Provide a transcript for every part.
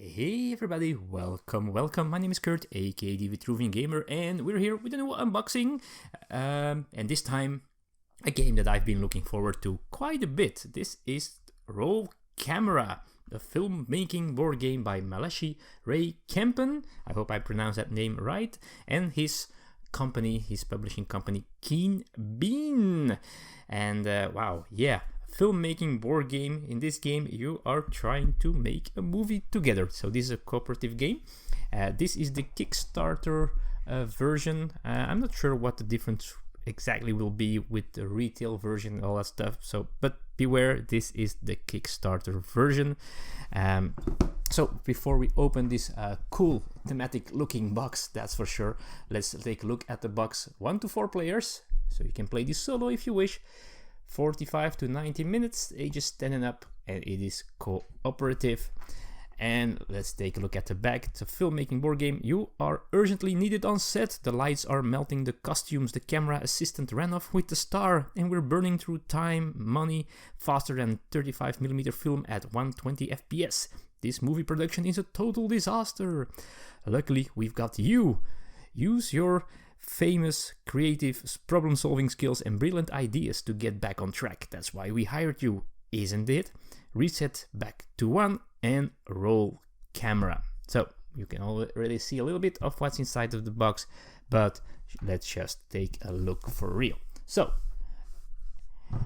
Hey everybody, welcome. My name is Kurt, aka the Vitruvian Gamer, and we're here with a new unboxing. And this time, a game that I've been looking forward to quite a bit. This is Roll Camera, a filmmaking board game by Malachi Ray Kempen. I hope I pronounced that name right. And his company, his publishing company, Keen Bean. And wow, yeah. Filmmaking board game. In this game you are trying to make a movie together, so this is a cooperative game. This is the Kickstarter version. I'm not sure what the difference exactly will be with the retail version and all that stuff, so but beware, this is the Kickstarter version. So before we open this cool thematic looking box, that's for sure, let's take a look at the box. 1 to 4 players, so you can play this solo if you wish. 45 to 90 minutes, ages 10 and up, and it is cooperative. And let's take a look at the back. It's a filmmaking board game. You are urgently needed on set. The lights are melting the costumes. The camera assistant ran off with the star, and we're burning through time, money, faster than 35mm film at 120 FPS. This movie production is a total disaster. Luckily, we've got you. Use your famous, creative, problem-solving skills and brilliant ideas to get back on track. That's why we hired you, isn't it? Reset back to 1 and roll camera. So you can already see a little bit of what's inside of the box, but let's just take a look for real. So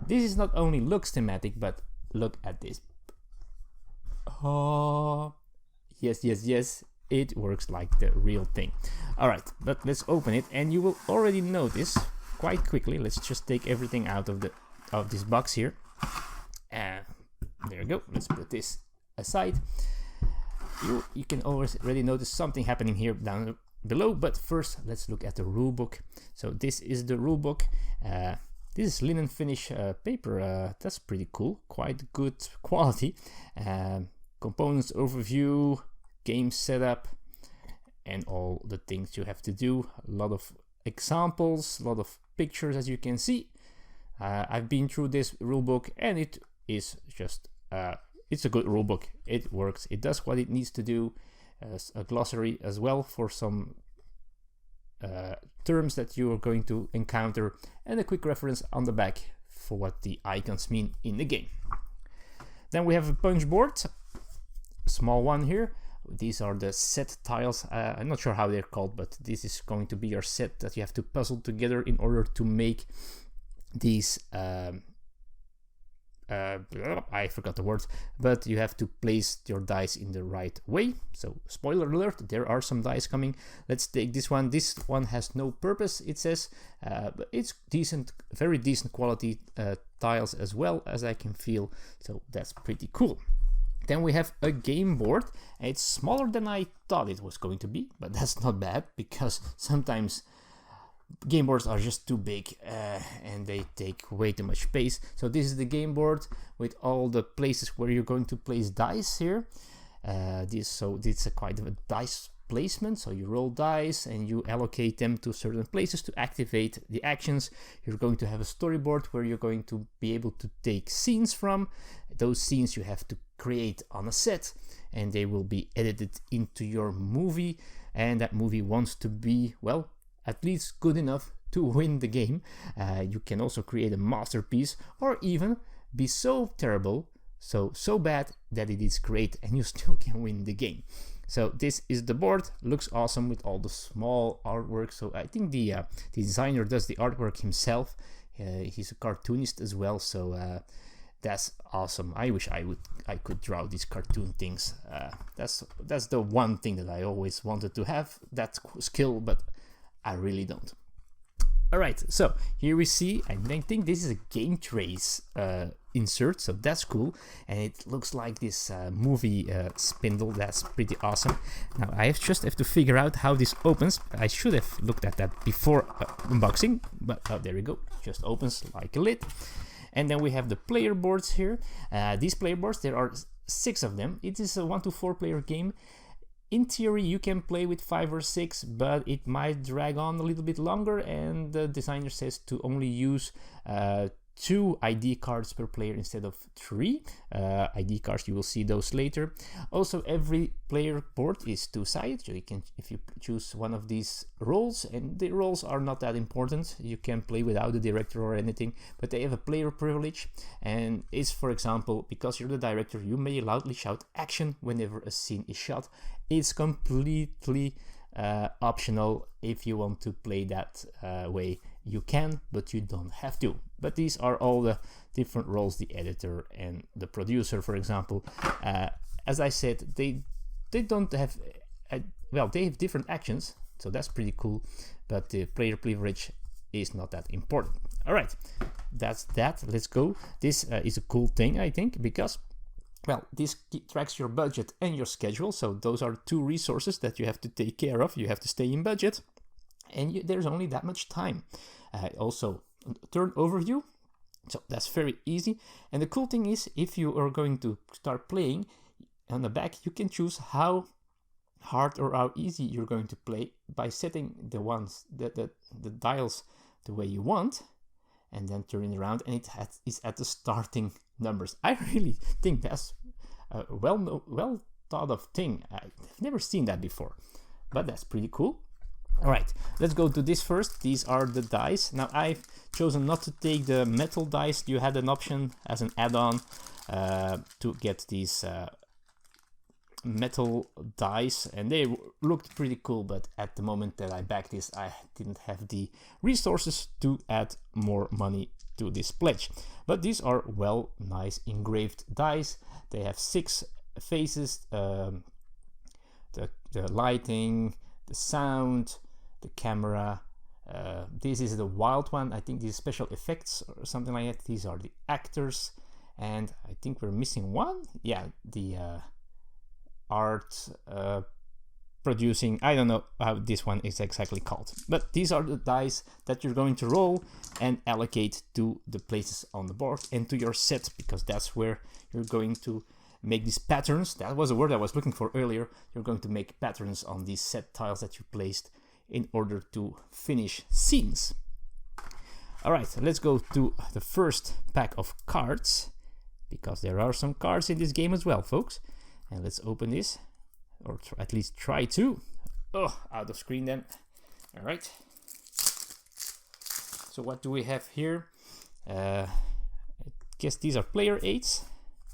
this is not only looks thematic, but look at this. Oh, yes. It works like the real thing. Alright, but let's open it, and you will already notice quite quickly. Let's just take everything out of this box here. And there we go. Let's put this aside. You can already notice something happening here down below, but first let's look at the rulebook. So this is the rulebook. This is linen finish paper. That's pretty cool. Quite good quality. Components overview, game setup, and all the things you have to do. A lot of examples, a lot of pictures, as you can see. I've been through this rulebook, and it is just it's a good rulebook. It works, it does what it needs to do. A glossary as well for some terms that you are going to encounter, and a quick reference on the back for what the icons mean in the game. Then we have a punch board, a small one here. These are the set tiles. I'm not sure how they're called, but this is going to be your set that you have to puzzle together in order to make these I forgot the word, but you have to place your dice in the right way. So spoiler alert, there are some dice coming. Let's take this one. This one has no purpose, it says, but it's decent, very decent quality tiles as well, as I can feel, so that's pretty cool. Then we have a game board. It's smaller than I thought it was going to be, but that's not bad, because sometimes game boards are just too big and they take way too much space. So this is the game board with all the places where you're going to place dice here. This a quite of a dice placement, so you roll dice and you allocate them to certain places to activate the actions. You're going to have a storyboard where you're going to be able to take scenes from. Those scenes you have to create on a set, and they will be edited into your movie, and that movie wants to be, well, at least good enough to win the game. You can also create a masterpiece, or even be so terrible, so bad that it is great and you still can win the game. So this is the board. Looks awesome with all the small artwork. So I think the designer does the artwork himself. He's a cartoonist as well, so that's awesome. I wish I could draw these cartoon things. That's the one thing that I always wanted to have, that skill, but I really don't. Alright, so here we see, I think this is a game trace insert, so that's cool, and it looks like this movie spindle. That's pretty awesome. Now I just have to figure out how this opens. I should have looked at that before unboxing, but there we go, it just opens like a lid. And then we have the player boards here. These player boards, there are 6 of them. It is a 1 to 4 player game. In theory, you can play with 5 or 6, but it might drag on a little bit longer, and the designer says to only use 2 ID cards per player instead of 3 ID cards. You will see those later. Also, every player board is 2-sided, so you can, if you choose one of these roles, and the roles are not that important, you can play without the director or anything, but they have a player privilege, and it's, for example, because you're the director, you may loudly shout action whenever a scene is shot. It's completely optional. If you want to play that way, you can, but you don't have to. But these are all the different roles: the editor and the producer, for example. As I said, they don't have well, they have different actions, so that's pretty cool, but the player privilege is not that important. All right, that's that. Let's go. This is a cool thing, I think, because, well, this tracks your budget and your schedule. So those are 2 resources that you have to take care of. You have to stay in budget, and there's only that much time. Also, turn overview. So that's very easy. And the cool thing is, if you are going to start playing, on the back you can choose how hard or how easy you're going to play by setting the dials the way you want, and then turning around, and it is at the starting numbers. I really think that's a well thought of thing. I've never seen that before, but that's pretty cool. All right, let's go to this first. These are the dice. Now, I've chosen not to take the metal dice. You had an option as an add-on to get these metal dice, and they looked pretty cool, but at the moment that I backed this, I didn't have the resources to add more money to this pledge. But these are nice engraved dice. They have 6 faces: the lighting, the sound, the camera. This is the wild one. I think these special effects or something like that. These are the actors, and I think we're missing one. Yeah, the art producing. I don't know how this one is exactly called, but these are the dice that you're going to roll and allocate to the places on the board and to your set, because that's where you're going to make these patterns. That was a word I was looking for earlier. You're going to make patterns on these set tiles that you placed in order to finish scenes. All right, let's go to the first pack of cards, because there are some cards in this game as well, folks. And let's open this, or at least try to. Oh, out of screen then. All right. So what do we have here? I guess these are player aids.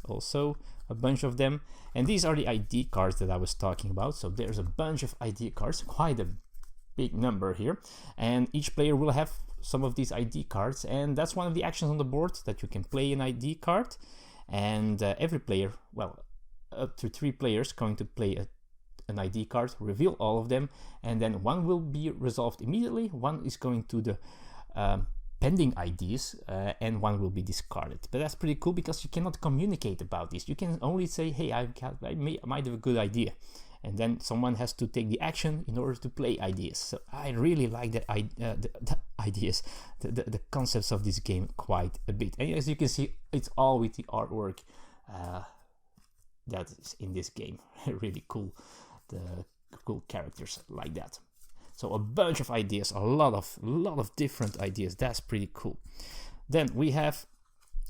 Also a bunch of them. And these are the ID cards that I was talking about. So there's a bunch of ID cards, quite a big number here. And each player will have some of these ID cards. And that's one of the actions on the board, that you can play an ID card. And every player, well, up to 3 players going to play an ID card, reveal all of them, and then one will be resolved immediately, one is going to the pending IDs, and one will be discarded. But that's pretty cool, because you cannot communicate about this. You can only say, hey, I might have a good idea, and then someone has to take the action in order to play ideas. So I really like the ideas, the concepts of this game quite a bit. And as you can see, it's all with the artwork that is in this game. Really cool, the cool characters like that. So a bunch of ideas, a lot of different ideas. That's pretty cool. Then we have,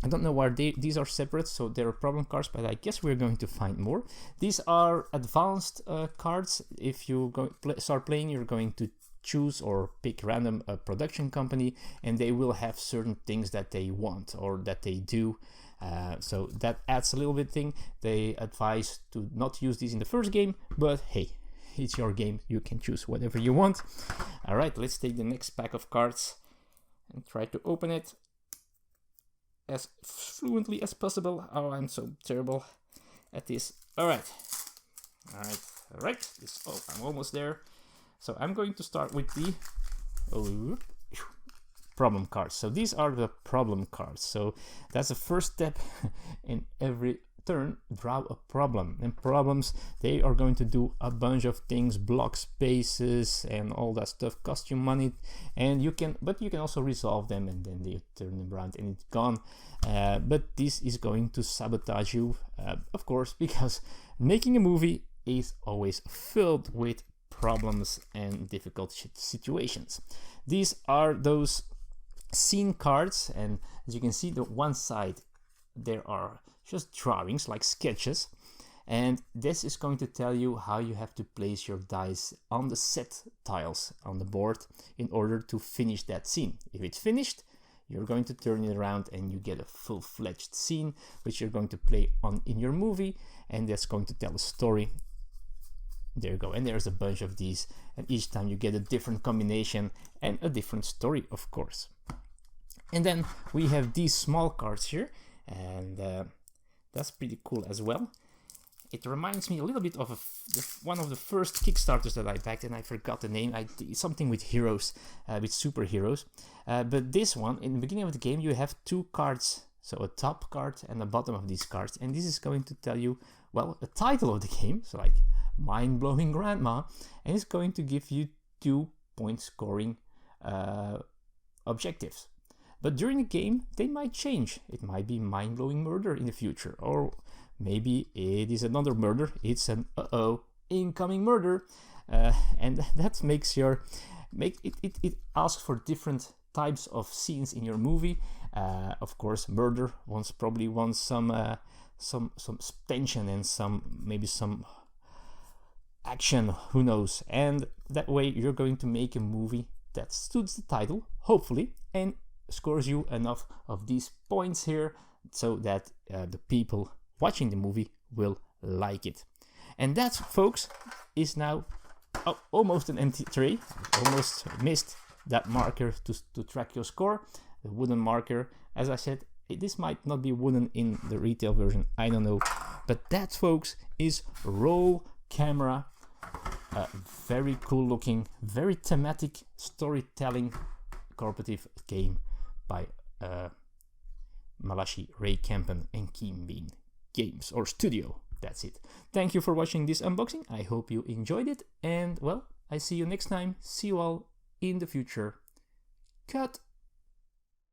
I don't know why these are separate, so there are problem cards, but I guess we're going to find more. These are advanced cards. If you start playing, you're going to choose or pick random production company, and they will have certain things that they want or that they do. So that adds a little bit thing. They advise to not use these in the first game, but hey, it's your game. You can choose whatever you want. All right, let's take the next pack of cards and try to open it as fluently as possible. Oh, I'm so terrible at this. All right. I'm almost there. So I'm going to start with the problem cards. So these are the problem cards. So that's the first step in every turn. Draw a problem, and problems, they are going to do a bunch of things, block spaces and all that stuff, cost you money, and you can also resolve them, and then they turn them around and it's gone. But this is going to sabotage you, of course, because making a movie is always filled with problems and difficult situations. These are those scene cards, and as you can see, the one side there are just drawings like sketches, and this is going to tell you how you have to place your dice on the set tiles on the board in order to finish that scene. If it's finished, you're going to turn it around and you get a full-fledged scene which you're going to play on in your movie, and that's going to tell a story. There you go, and there's a bunch of these, and each time you get a different combination and a different story, of course. And then we have these small cards here, and that's pretty cool as well. It reminds me a little bit of one of the first Kickstarters that I backed, and I forgot the name. I did something with heroes, with superheroes. But this one, in the beginning of the game, you have two cards, so a top card and the bottom of these cards, and this is going to tell you, well, the title of the game, so like Mind-Blowing Grandma, and it's going to give you 2-point scoring objectives. But during the game, they might change. It might be mind-blowing murder in the future, or maybe it is another murder. It's an incoming murder, and that makes it asks for different types of scenes in your movie. Of course, murder probably wants some tension and maybe some action. Who knows? And that way, you're going to make a movie that suits the title, hopefully, and scores you enough of these points here so that the people watching the movie will like it. And that, folks, is now almost an empty tray. Almost missed that marker to track your score, the wooden marker. As I said, this might not be wooden in the retail version, I don't know. But that, folks, is Roll Camera. A very cool looking, very thematic storytelling cooperative game by Malachi Ray Campen and Keen Bean Games, or Studio. That's it. Thank you for watching this unboxing. I hope you enjoyed it, and well, I see you next time. See you all in the future. Cut.